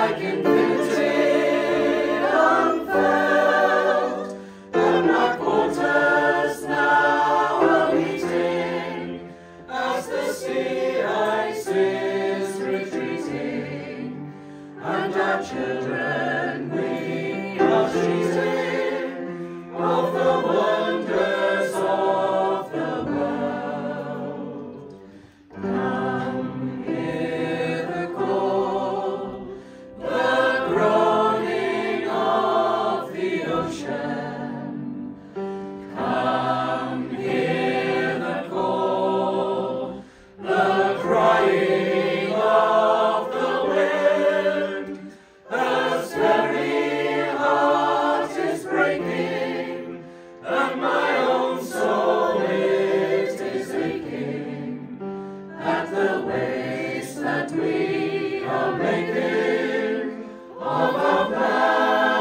like infinity unfurled, the black waters now are meeting, as the sea ice is retreating, and our children we are treating of the wonders of the world. Come hear the call, the groaning of the ocean. Come hear the call, the crying of the wind. As very heart is breaking, and my own soul it is aching, at the waste that we are making of our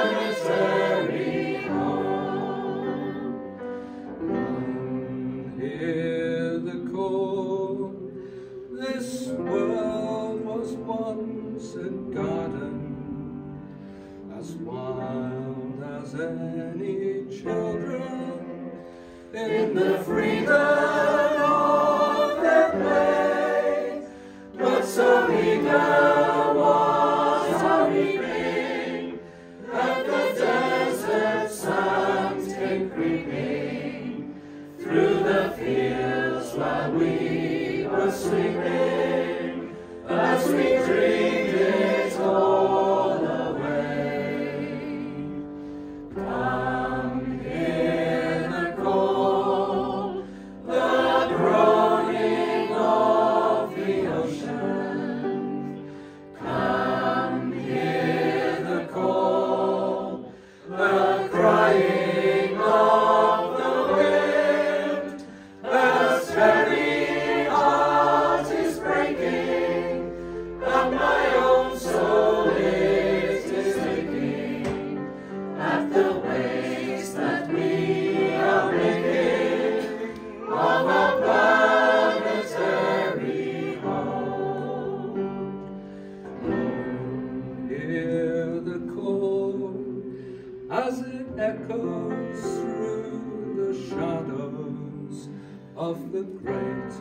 planetary home. Come hear the call. This world was once a garden, as wild as any children, in the freedom of their play, but so eager was our reaping, that the desert sands came creeping through the fields while we were sleeping, as we dreamed it all away. Come hear the call, the groaning of the ocean. Come hear the call, the crying of the wind. As very heart is breaking, and my own soul it is aching, at the waste that we are making of our planetary home. Hear the call as it echoes through the shadows of the great,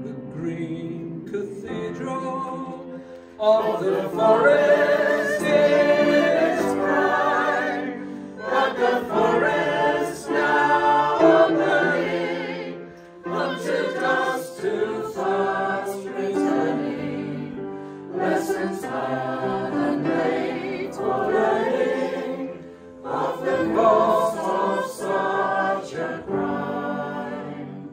the green cathedral of the forest in its prime, but the forests now are burning, unto dust too fast returning, lessons hard and late for learning, of the cost of such a crime.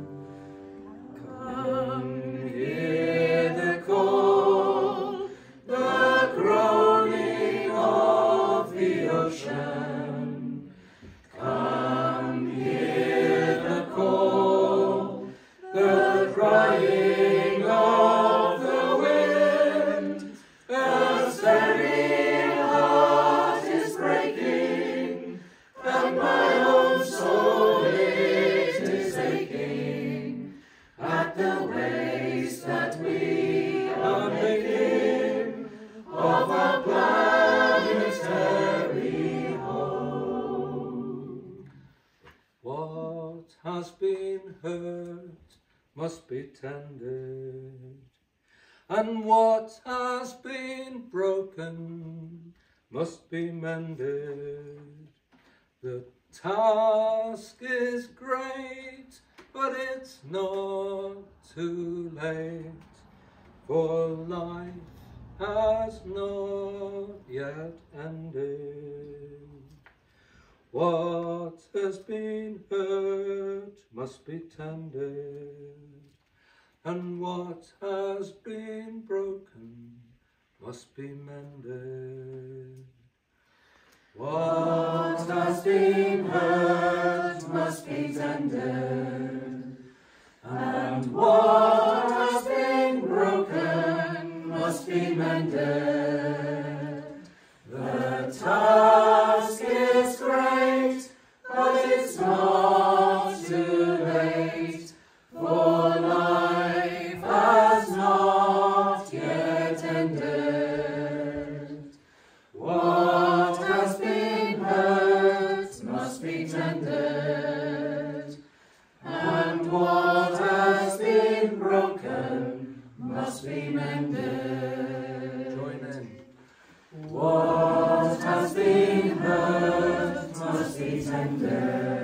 Come hear the call, the groaning of the ocean. Come hear the call, the crying of the wind. As very heart is breaking, and my own soul it is aching, at the waste that we are making of our planetary home. What has been hurt must be tended, and what has been broken must be mended. The task is great, but it's not too late, for life has not yet ended. What has been hurt must be tended, and what has been broken must be mended. What has been hurt must be tended, and what has been broken must be mended. The task is great, but it's not too late, for life has not yet ended. must be tender.